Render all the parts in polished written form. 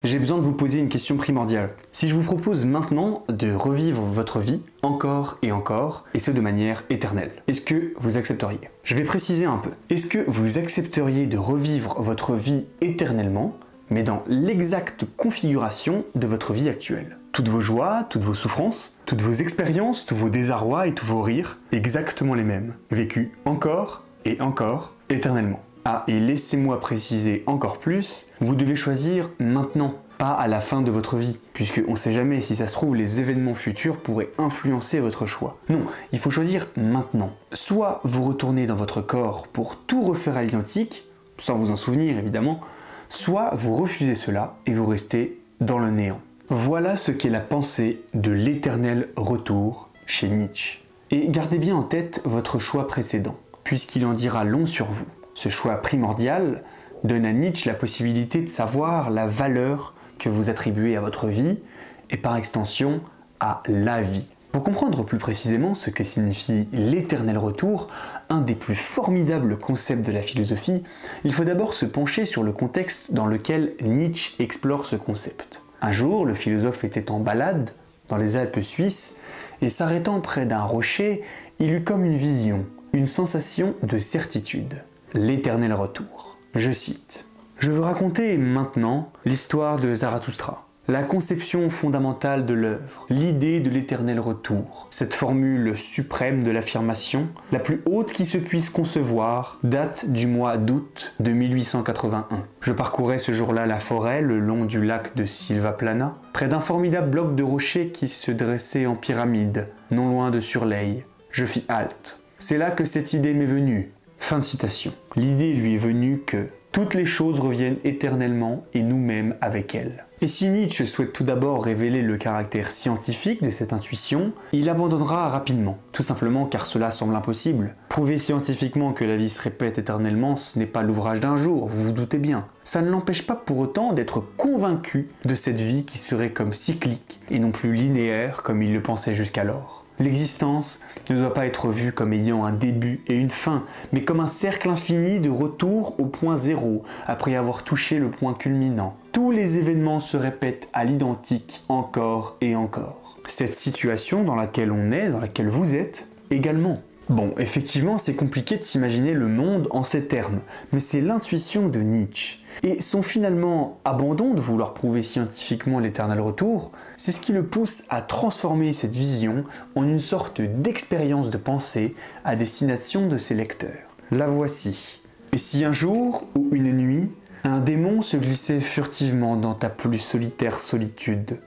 J'ai besoin de vous poser une question primordiale. Si je vous propose maintenant de revivre votre vie encore et encore, et ce de manière éternelle, est-ce que vous accepteriez? Je vais préciser un peu. Est-ce que vous accepteriez de revivre votre vie éternellement, mais dans l'exacte configuration de votre vie actuelle? Toutes vos joies, toutes vos souffrances, toutes vos expériences, tous vos désarrois et tous vos rires, exactement les mêmes, vécus encore et encore, éternellement. Ah, et laissez-moi préciser encore plus, vous devez choisir maintenant, pas à la fin de votre vie, puisque on sait jamais, si ça se trouve, les événements futurs pourraient influencer votre choix. Non, il faut choisir maintenant. Soit vous retournez dans votre corps pour tout refaire à l'identique, sans vous en souvenir évidemment, soit vous refusez cela et vous restez dans le néant. Voilà ce qu'est la pensée de l'éternel retour chez Nietzsche. Et gardez bien en tête votre choix précédent, puisqu'il en dira long sur vous. Ce choix primordial donne à Nietzsche la possibilité de savoir la valeur que vous attribuez à votre vie et par extension à la vie. Pour comprendre plus précisément ce que signifie l'éternel retour, un des plus formidables concepts de la philosophie, il faut d'abord se pencher sur le contexte dans lequel Nietzsche explore ce concept. Un jour, le philosophe était en balade dans les Alpes suisses et s'arrêtant près d'un rocher, il eut comme une vision, une sensation de certitude. L'éternel retour. Je cite. « Je veux raconter maintenant l'histoire de Zarathustra, la conception fondamentale de l'œuvre, l'idée de l'éternel retour. Cette formule suprême de l'affirmation, la plus haute qui se puisse concevoir, date du mois d'août de 1881. Je parcourais ce jour-là la forêt le long du lac de Silvaplana, près d'un formidable bloc de rochers qui se dressait en pyramide, non loin de Surleigh. Je fis halte. C'est là que cette idée m'est venue. » Fin de citation. L'idée lui est venue que toutes les choses reviennent éternellement et nous-mêmes avec elles. Et si Nietzsche souhaite tout d'abord révéler le caractère scientifique de cette intuition, il abandonnera rapidement, tout simplement car cela semble impossible. Prouver scientifiquement que la vie se répète éternellement, ce n'est pas l'ouvrage d'un jour, vous vous doutez bien. Ça ne l'empêche pas pour autant d'être convaincu de cette vie qui serait comme cyclique et non plus linéaire comme il le pensait jusqu'alors. L'existence ne doit pas être vue comme ayant un début et une fin, mais comme un cercle infini de retour au point zéro, après avoir touché le point culminant. Tous les événements se répètent à l'identique encore et encore. Cette situation dans laquelle on est, dans laquelle vous êtes, également. Bon, effectivement, c'est compliqué de s'imaginer le monde en ces termes, mais c'est l'intuition de Nietzsche. Et son finalement abandon de vouloir prouver scientifiquement l'éternel retour, c'est ce qui le pousse à transformer cette vision en une sorte d'expérience de pensée à destination de ses lecteurs. La voici. Et si un jour ou une nuit, un démon se glissait furtivement dans ta plus solitaire solitude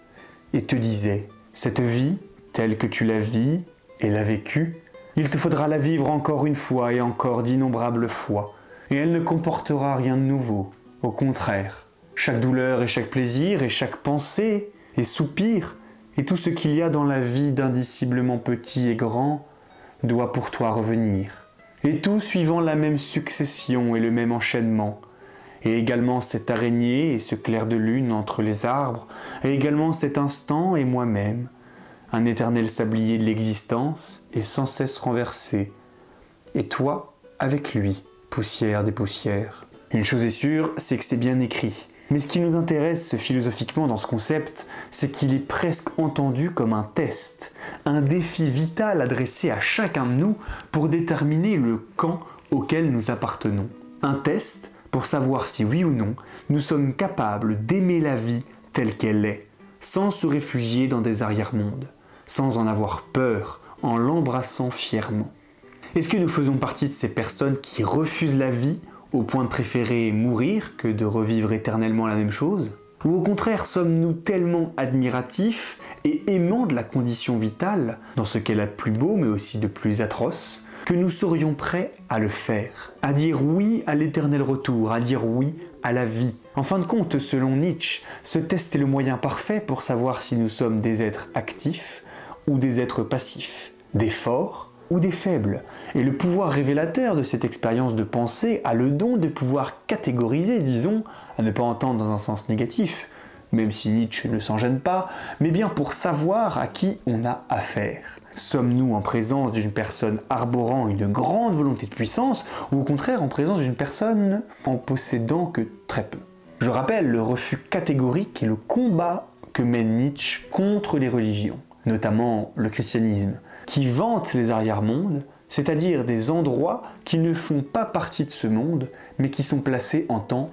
et te disait « Cette vie, telle que tu la vis et l'as vécue, il te faudra la vivre encore une fois et encore d'innombrables fois, et elle ne comportera rien de nouveau. Au contraire, chaque douleur et chaque plaisir et chaque pensée et soupir et tout ce qu'il y a dans la vie d'indiciblement petit et grand doit pour toi revenir. Et tout suivant la même succession et le même enchaînement, et également cette araignée et ce clair de lune entre les arbres, et également cet instant et moi-même, un éternel sablier de l'existence est sans cesse renversé, et toi avec lui, poussière des poussières. Une chose est sûre, c'est que c'est bien écrit. Mais ce qui nous intéresse philosophiquement dans ce concept, c'est qu'il est presque entendu comme un test, un défi vital adressé à chacun de nous pour déterminer le camp auquel nous appartenons. Un test pour savoir si oui ou non, nous sommes capables d'aimer la vie telle qu'elle est, sans se réfugier dans des arrière-mondes, sans en avoir peur, en l'embrassant fièrement. Est-ce que nous faisons partie de ces personnes qui refusent la vie au point de préférer mourir que de revivre éternellement la même chose? Ou au contraire, sommes-nous tellement admiratifs et aimants de la condition vitale, dans ce qu'elle a de plus beau mais aussi de plus atroce, que nous serions prêts à le faire, à dire oui à l'éternel retour, à dire oui à la vie? En fin de compte, selon Nietzsche, ce test est le moyen parfait pour savoir si nous sommes des êtres actifs ou des êtres passifs, des forts ou des faibles. Et le pouvoir révélateur de cette expérience de pensée a le don de pouvoir catégoriser, disons, à ne pas entendre dans un sens négatif, même si Nietzsche ne s'en gêne pas, mais bien pour savoir à qui on a affaire. Sommes-nous en présence d'une personne arborant une grande volonté de puissance, ou au contraire en présence d'une personne en possédant que très peu? Je rappelle le refus catégorique et le combat que mène Nietzsche contre les religions, notamment le christianisme, qui vante les arrière-mondes, c'est-à-dire des endroits qui ne font pas partie de ce monde, mais qui sont placés en tant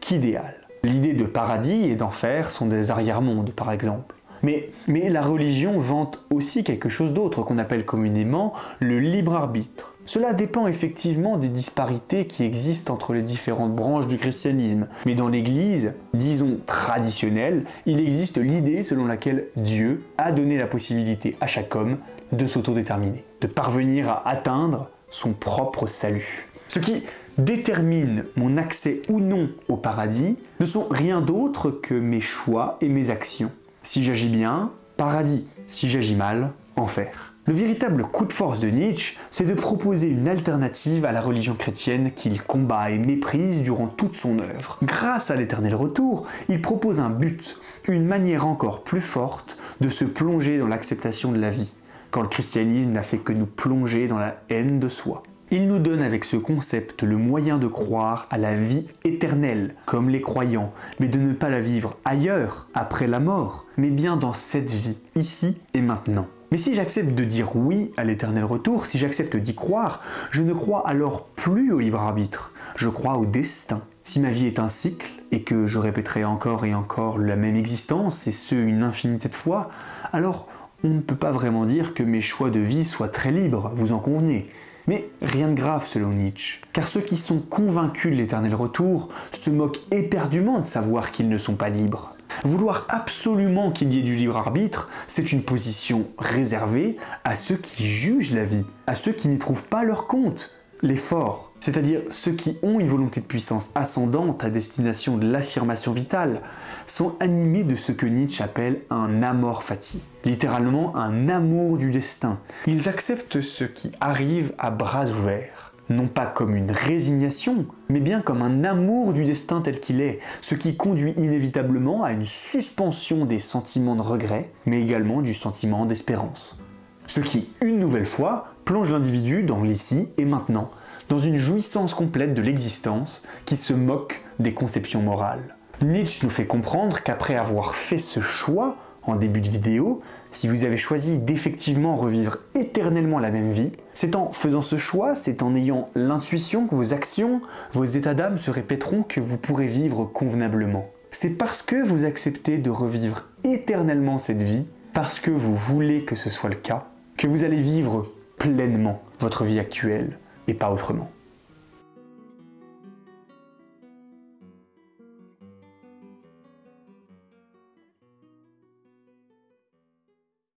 qu'idéal. L'idée de paradis et d'enfer sont des arrière-mondes, par exemple. Mais la religion vante aussi quelque chose d'autre qu'on appelle communément le libre arbitre. Cela dépend effectivement des disparités qui existent entre les différentes branches du christianisme. Mais dans l'Église, disons traditionnelle, il existe l'idée selon laquelle Dieu a donné la possibilité à chaque homme de s'autodéterminer, de parvenir à atteindre son propre salut. Ce qui détermine mon accès ou non au paradis ne sont rien d'autre que mes choix et mes actions. Si j'agis bien, paradis. Si j'agis mal, enfer. Le véritable coup de force de Nietzsche, c'est de proposer une alternative à la religion chrétienne qu'il combat et méprise durant toute son œuvre. Grâce à l'Éternel Retour, il propose un but, une manière encore plus forte de se plonger dans l'acceptation de la vie, quand le christianisme n'a fait que nous plonger dans la haine de soi. Il nous donne avec ce concept le moyen de croire à la vie éternelle, comme les croyants, mais de ne pas la vivre ailleurs, après la mort, mais bien dans cette vie, ici et maintenant. Mais si j'accepte de dire oui à l'éternel retour, si j'accepte d'y croire, je ne crois alors plus au libre arbitre, je crois au destin. Si ma vie est un cycle, et que je répéterai encore et encore la même existence, et ce une infinité de fois, alors on ne peut pas vraiment dire que mes choix de vie soient très libres, vous en convenez. Mais rien de grave selon Nietzsche, car ceux qui sont convaincus de l'éternel retour se moquent éperdument de savoir qu'ils ne sont pas libres. Vouloir absolument qu'il y ait du libre arbitre, c'est une position réservée à ceux qui jugent la vie, à ceux qui n'y trouvent pas leur compte, les forts, c'est-à-dire ceux qui ont une volonté de puissance ascendante à destination de l'affirmation vitale, sont animés de ce que Nietzsche appelle un amor fati, littéralement un amour du destin. Ils acceptent ce qui arrive à bras ouverts, non pas comme une résignation, mais bien comme un amour du destin tel qu'il est, ce qui conduit inévitablement à une suspension des sentiments de regret, mais également du sentiment d'espérance. Ce qui, une nouvelle fois, plonge l'individu dans l'ici et maintenant, dans une jouissance complète de l'existence qui se moque des conceptions morales. Nietzsche nous fait comprendre qu'après avoir fait ce choix, en début de vidéo, si vous avez choisi d'effectivement revivre éternellement la même vie, c'est en faisant ce choix, c'est en ayant l'intuition que vos actions, vos états d'âme se répéteront que vous pourrez vivre convenablement. C'est parce que vous acceptez de revivre éternellement cette vie, parce que vous voulez que ce soit le cas, que vous allez vivre pleinement votre vie actuelle et pas autrement.